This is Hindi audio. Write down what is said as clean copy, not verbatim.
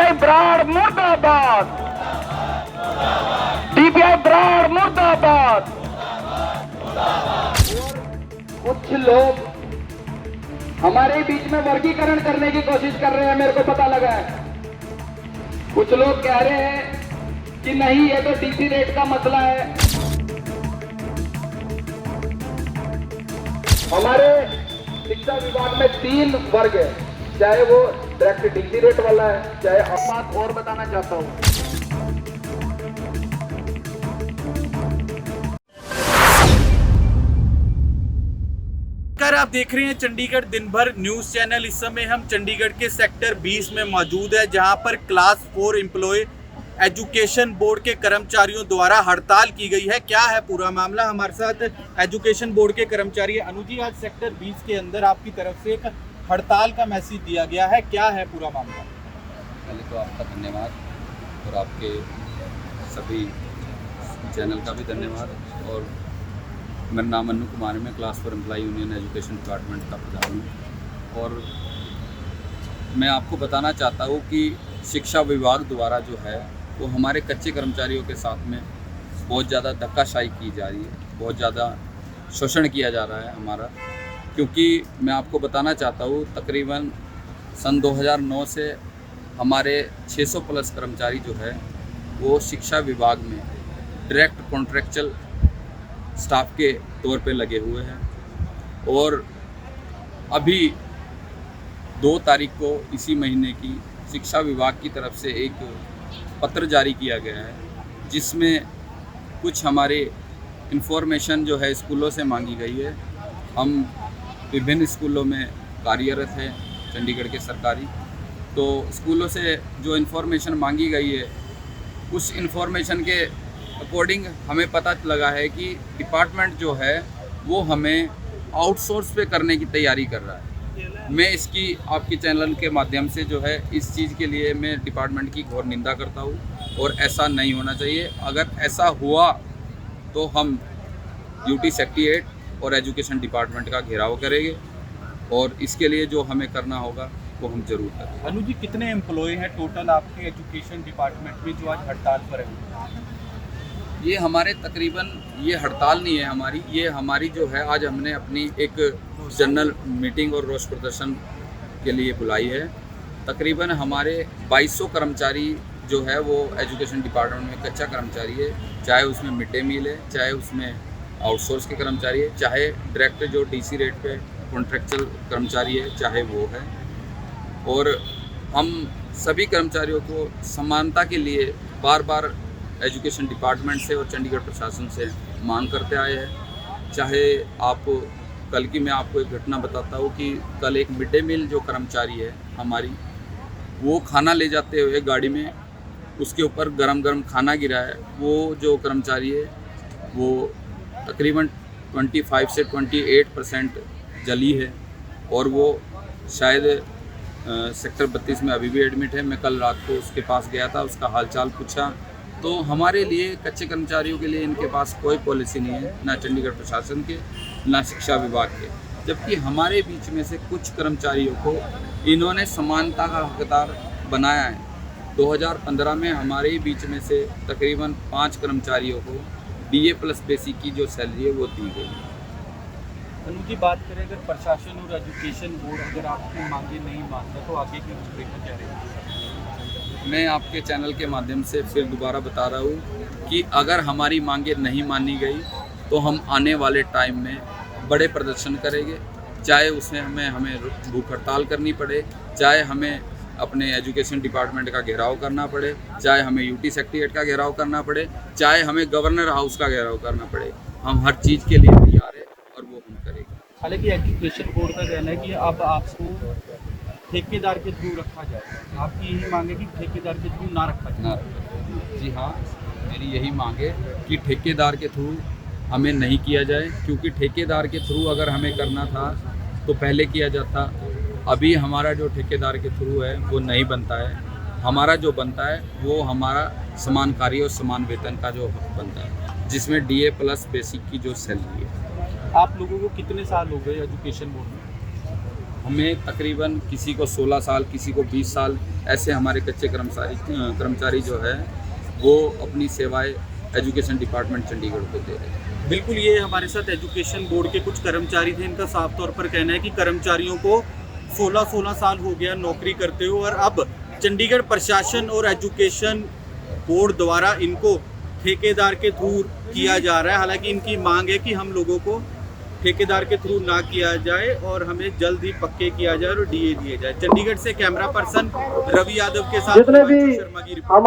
डीपीआई ब्राड़ मुर्दाबाद, डीपीआई ब्राड़ मुर्दाबाद। कुछ लोग हमारे बीच में वर्गीकरण करने की कोशिश कर रहे हैं, मेरे को पता लगा है। कुछ लोग कह रहे हैं कि नहीं, ये तो डीसी रेट का मसला है। हमारे शिक्षा विभाग में 3 वर्ग है, चाहे वो डायरेक्ट डीसी रेट वाला है, चाहे अब बात और बताना चाहता हूं। आप देख रहे हैं चंडीगढ़ दिन भर न्यूज चैनल। इस समय हम चंडीगढ़ के सेक्टर 20 में मौजूद है, जहां पर क्लास 4 एम्प्लॉय एजुकेशन बोर्ड के कर्मचारियों द्वारा हड़ताल की गई है। क्या है पूरा मामला, हमारे साथ एजुकेशन बोर्ड के कर्मचारी अनुज जी। आज सेक्टर 20 के अंदर आपकी तरफ से एक हड़ताल का मैसेज दिया गया है, क्या है पूरा मामला? पहले तो आपका धन्यवाद और आपके सभी चैनल का भी धन्यवाद। और मेरा नाम अन्नू कुमार है, मैं class 4 employ union education department का प्रधान हूँ। और मैं आपको बताना चाहता हूँ कि शिक्षा विभाग द्वारा जो है वो हमारे कच्चे कर्मचारियों के साथ में बहुत ज़्यादा धक्काशाही की जा रही है, बहुत ज़्यादा शोषण किया जा रहा है हमारा। क्योंकि मैं आपको बताना चाहता हूँ, तकरीबन सन 2009 से हमारे 600 प्लस कर्मचारी जो है वो शिक्षा विभाग में डायरेक्ट कॉन्ट्रैक्चुअल स्टाफ के तौर पे लगे हुए हैं। और अभी 2 तारीख को इसी महीने की शिक्षा विभाग की तरफ से एक पत्र जारी किया गया है, जिसमें कुछ हमारे इन्फॉर्मेशन जो है स्कूलों से मांगी गई है। हम विभिन्न स्कूलों में कार्यरत हैं चंडीगढ़ के सरकारी, तो स्कूलों से जो इन्फॉर्मेशन मांगी गई है, उस इन्फॉर्मेशन के अकॉर्डिंग हमें पता लगा है कि डिपार्टमेंट जो है वो हमें आउटसोर्स पे करने की तैयारी कर रहा है। मैं इसकी आपके चैनल के माध्यम से जो है इस चीज़ के लिए मैं डिपार्टमेंट की घोर निंदा करता हूँ और ऐसा नहीं होना चाहिए। अगर ऐसा हुआ तो हम यूटी सेक्रेटेरिएट और एजुकेशन डिपार्टमेंट का घेराव करेंगे और इसके लिए जो हमें करना होगा वो हम जरूर करेंगे। अनुज जी, कितने एम्प्लॉय हैं टोटल आपके एजुकेशन डिपार्टमेंट में जो आज हड़ताल पर है? ये हमारे तकरीबन, ये हड़ताल नहीं है हमारी, ये हमारी जो है आज हमने अपनी एक जनरल मीटिंग और रोष प्रदर्शन के लिए बुलाई है। तकरीबन हमारे 2200 कर्मचारी जो है वो एजुकेशन डिपार्टमेंट में कच्चा कर्मचारी है, चाहे उसमें मिड डे मील है, चाहे उसमें आउटसोर्स के कर्मचारी है, चाहे डायरेक्ट जो डीसी रेट पे कॉन्ट्रैक्चुअल कर्मचारी है, चाहे वो है। और हम सभी कर्मचारियों को समानता के लिए बार बार एजुकेशन डिपार्टमेंट से और चंडीगढ़ प्रशासन से मांग करते आए हैं। चाहे आप कल की मैं आपको एक घटना बताता हूँ कि कल एक मिड डे मील जो कर्मचारी है हमारी, वो खाना ले जाते हुए गाड़ी में उसके ऊपर गरम गरम खाना गिरा है। वो जो कर्मचारी है वो तकरीबन 25 से 28% जली है और वो शायद सेक्टर 32 में अभी भी एडमिट है। मैं कल रात को उसके पास गया था, उसका हालचाल पूछा। तो हमारे लिए कच्चे कर्मचारियों के लिए इनके पास कोई पॉलिसी नहीं है, ना चंडीगढ़ प्रशासन के, ना शिक्षा विभाग के। जबकि हमारे बीच में से कुछ कर्मचारियों को इन्होंने समानता का हकदार बनाया है। 2015 में हमारे ही बीच में से तकरीबन 5 कर्मचारियों को DA प्लस बेसिक की जो सैलरी है वो दी गई। अनुज जी, बात करें अगर प्रशासन और एजुकेशन बोर्ड अगर आपकी मांगे नहीं मानता तो आगे की रूपरेखा क्या रहेगी? मैं आपके चैनल के माध्यम से फिर दोबारा बता रहा हूँ कि अगर हमारी मांगे नहीं मानी गई तो हम आने वाले टाइम में बड़े प्रदर्शन करेंगे, चाहे उसमें हमें भूख हड़ताल करनी पड़े, चाहे हमें अपने एजुकेशन डिपार्टमेंट का घेराव करना पड़े, चाहे हमें यूटी सेक्रेटेरिएट का घेराव करना पड़े, चाहे हमें गवर्नर हाउस का घेराव करना पड़े। हम हर चीज़ के लिए तैयार हैं और वो हम करेंगे। हालांकि एजुकेशन बोर्ड का कहना है कि अब आपको ठेकेदार के थ्रू रखा जाए, आपकी यही मांग है कि ठेकेदार के थ्रू ना रखा जाए? जी हाँ, मेरी यही मांग है कि ठेकेदार के थ्रू हमें नहीं किया जाए, क्योंकि ठेकेदार के थ्रू अगर हमें करना था तो पहले किया जाता। अभी हमारा जो ठेकेदार के थ्रू है वो नहीं बनता है। हमारा जो बनता है वो हमारा समान कार्य और समान वेतन का जो हक बनता है, जिसमें DA प्लस बेसिक की जो सैलरी है। आप लोगों को कितने साल हो गए एजुकेशन बोर्ड में? हमें तकरीबन किसी को 16 साल, किसी को 20 साल, ऐसे हमारे कच्चे कर्मचारी जो है वो अपनी सेवाएं एजुकेशन डिपार्टमेंट चंडीगढ़ को दे रहे हैं। बिल्कुल, ये हमारे साथ एजुकेशन बोर्ड के कुछ कर्मचारी थे। इनका साफ तौर पर कहना है कि कर्मचारियों को 16 साल हो गया नौकरी करते हुए, और अब चंडीगढ़ प्रशासन और एजुकेशन बोर्ड द्वारा इनको ठेकेदार के थ्रू किया जा रहा है। हालांकि इनकी मांग है कि हम लोगों को ठेकेदार के थ्रू ना किया जाए और हमें जल्द ही पक्के किया जाए और डीए दिए जाए। चंडीगढ़ से कैमरा पर्सन रवि यादव के साथ जितने भी शर्मा की रिपोर्ट।